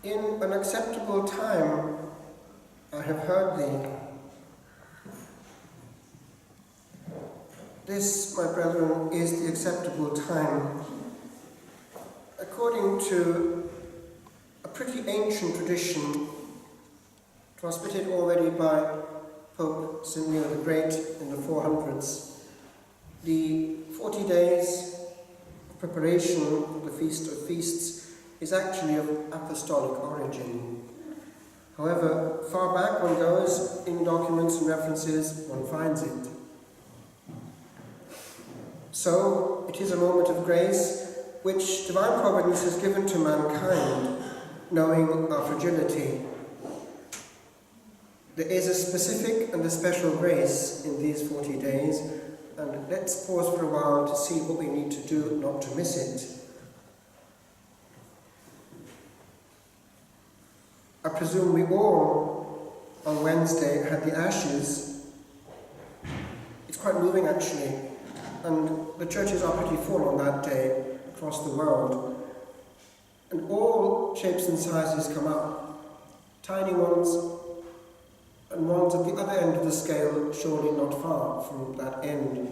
In an acceptable time I have heard thee. This, my brethren, is the acceptable time. According to a pretty ancient tradition, transmitted already by Pope St. Leo the Great in the 400s, the 40 days of preparation for the Feast of Feasts is actually of apostolic origin. However, far back one goes in documents and references, one finds it. So, it is a moment of grace which divine providence has given to mankind, knowing our fragility. There is a specific and a special grace in these 40 days, and let's pause for a while to see what we need to do not to miss it. I presume we all, on Wednesday, had the ashes. It's quite moving, actually, and the churches are pretty full on that day across the world. And all shapes and sizes come up, tiny ones, and ones at the other end of the scale, surely not far from that end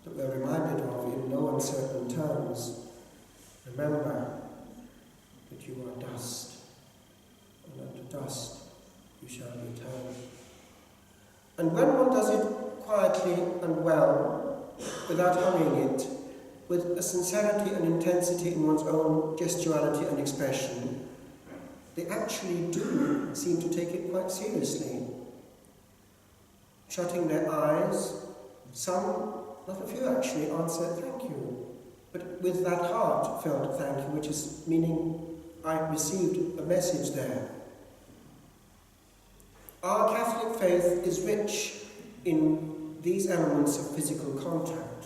that we're reminded of in no uncertain terms. Remember that you are dust. And unto dust you shall return. And when one does it quietly and well, without hurrying it, with a sincerity and intensity in one's own gestuality and expression, they actually do seem to take it quite seriously. Shutting their eyes, some, not a few actually, answer thank you, but with that heartfelt thank you, which is meaning I received a message there. Our Catholic faith is rich in these elements of physical contact.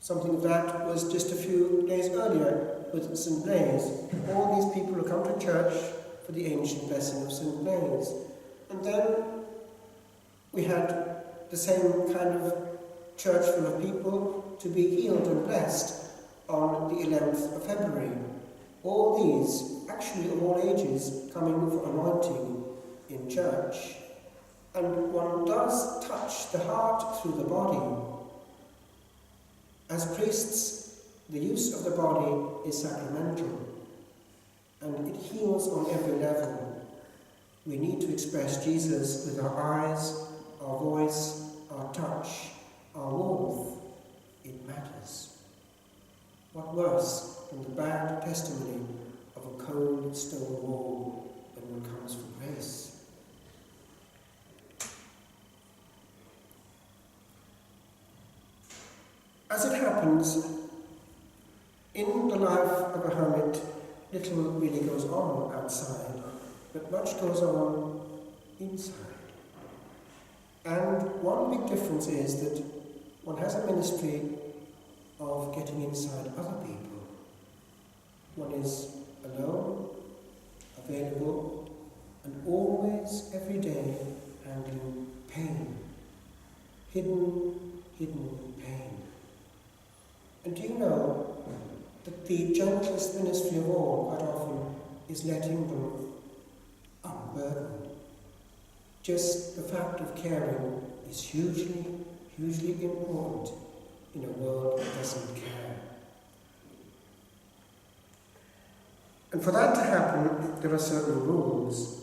Something that was just a few days earlier with St. Blaise. All these people who come to church for the ancient blessing of St. Blaise. And then we had the same kind of church full of people to be healed and blessed on the 11th of February. All these, actually of all ages, coming for anointing in church. And one does touch the heart through the body. As priests, the use of the body is sacramental, and it heals on every level. We need to express Jesus with our eyes, our voice, our touch, our warmth. It matters. What worse than the bad testimony of a cold stone wall when one comes for grace? As it happens, in the life of a hermit, little really goes on outside, but much goes on inside. And one big difference is that one has a ministry of getting inside other people. One is alone, available, and always, every day, handling pain. Hidden pain. And do you know that the gentlest ministry of all, quite often, is letting them unburden? Just the fact of caring is hugely, hugely important in a world that doesn't care. And for that to happen, there are certain rules.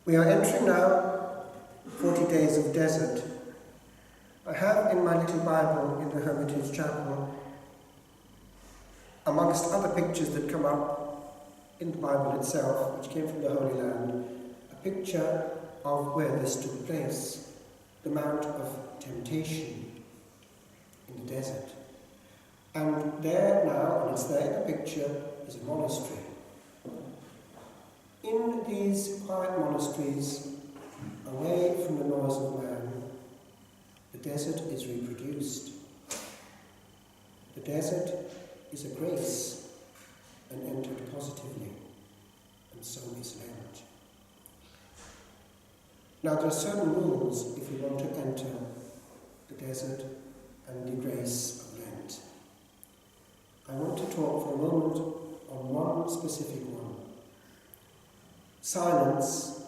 We are entering now 40 days of desert. I have in my little Bible in the Hermitage Chapel, amongst other pictures that come up in the Bible itself, which came from the Holy Land, a picture of where this took place, the Mount of Temptation in the desert. And there now, and it's there in the picture, is a monastery. In these quiet monasteries, away from the noise of man, the desert is reproduced. The desert is a grace and entered positively, and so is Lent. Now there are certain rules if you want to enter the desert and the grace of Lent. I want to talk for a moment on one specific one. Silence,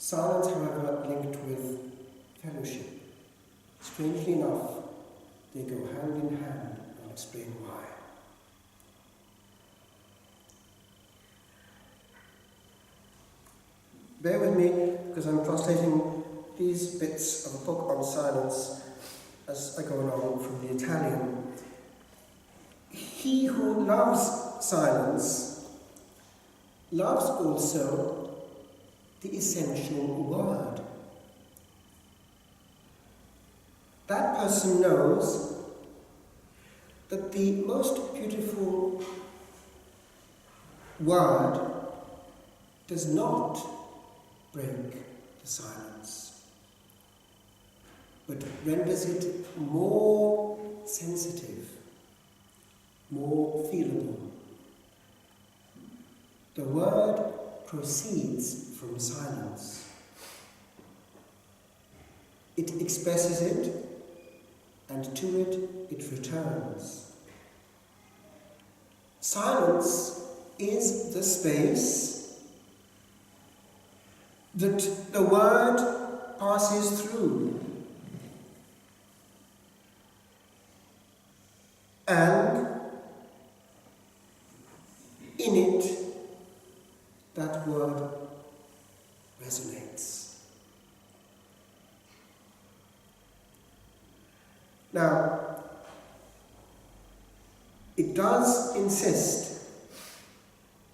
however, linked with fellowship. Strangely enough, they go hand in hand. I'll explain why. Bear with me, because I'm translating these bits of a book on silence as I go along from the Italian. He who loves silence loves also the essential word. That person knows that the most beautiful word does not break the silence, but renders it more sensitive, more feelable. The word proceeds from silence. It expresses it, and to it it returns. Silence is the space that the word passes through. And in it, that word resonates. Now, it does insist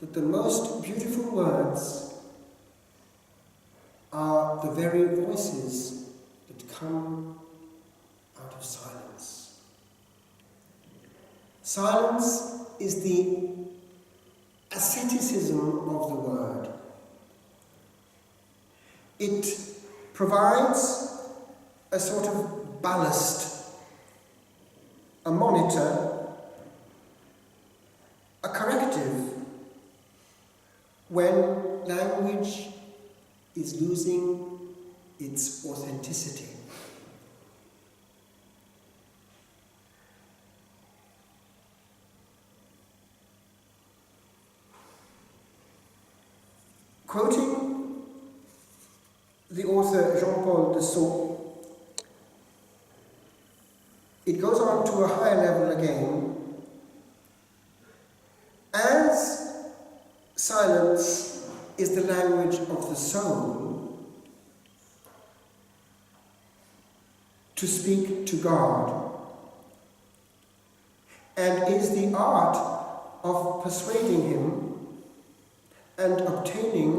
that the most beautiful words are the very voices that come out of silence. Silence is the asceticism of the word. It provides a sort of ballast, a monitor, a corrective when language is losing its authenticity. Quoting the author Jean-Paul de Saux, it goes on to a higher level again. As silence is the language of the soul, to speak to God, and is the art of persuading Him and obtaining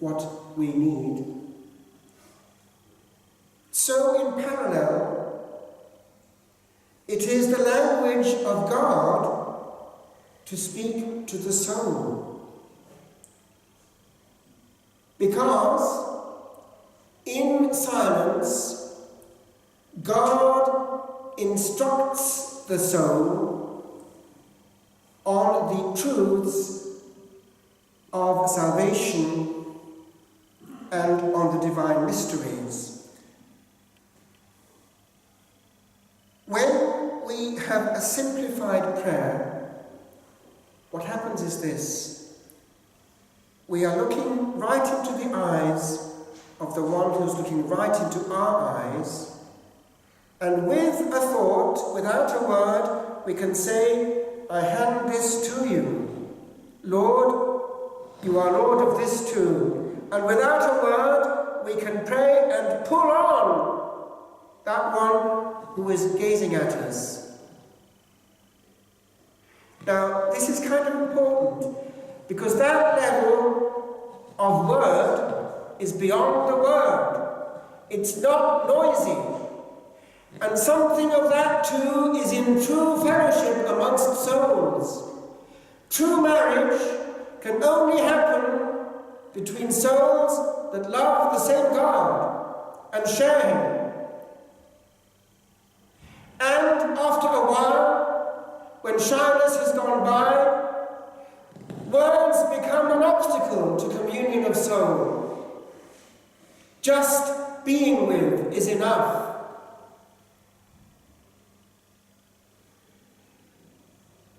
what we need. So in parallel, it is the language of God to speak to the soul. Because in silence, God instructs the soul on the truths of salvation and on the divine mysteries. When we have a simplified prayer, what happens is this. We are looking right into the eyes of the one who's looking right into our eyes, and with a thought, without a word, we can say, I hand this to you. Lord, you are Lord of this too. And without a word, we can pray and pull on that one who is gazing at us. Now, this is kind of important, because that level of word is beyond the word. It's not noisy. And something of that too is in true fellowship amongst souls. True marriage can only happen between souls that love the same God and share Him. And after a while, when shyness has gone by, words become an obstacle to communion of soul. Just being with is enough.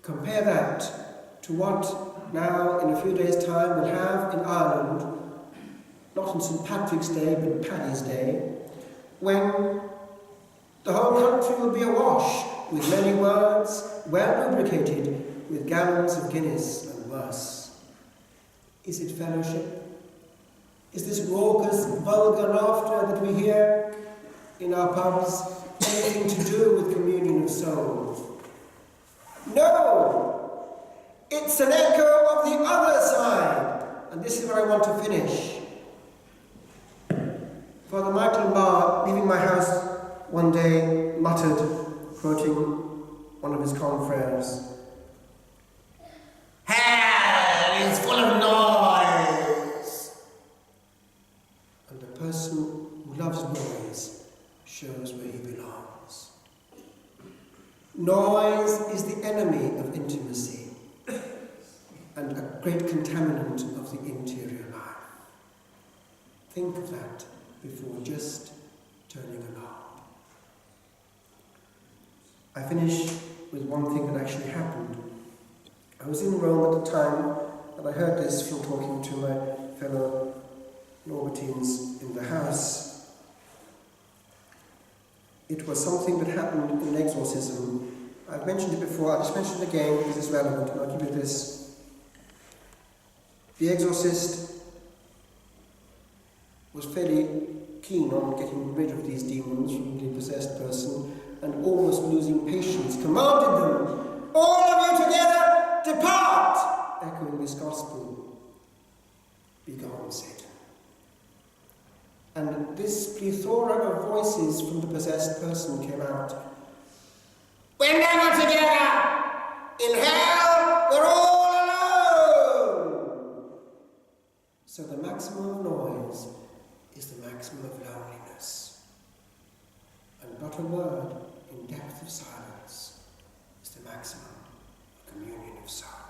Compare that to to what now in a few days' time we'll have in Ireland, not on St. Patrick's Day but Paddy's Day, when the whole country will be awash with many words, well lubricated with gallons of Guinness and worse. Is it fellowship? Is this raucous, vulgar laughter that we hear in our pubs anything to do with communion of souls? No! It's an echo of the other side, and this is where I want to finish. Father Michael Barr, leaving my house one day, muttered, quoting one of his confreres, "Hell is full of noise." And the person who loves noise shows where he belongs. Noise is the enemy of intimacy and a great contaminant of the interior life. Think of that before just turning a knob. I finish with one thing that actually happened. I was in Rome at the time, and I heard this from talking to my fellow Norbertines in the house. It was something that happened in an exorcism. I've mentioned it before, I'll just mention it again because it's relevant, and I'll give you this. The exorcist was fairly keen on getting rid of these demons from the possessed person, and almost losing patience, commanded them, "All of you together, depart!" Echoing this gospel. "Be gone, Satan." And this plethora of voices from the possessed person came out. "We're never together! In hell, we're all alone!" So the maximum of noise is the maximum of loneliness. And but a word in depth of silence is the maximum of communion of sorrow.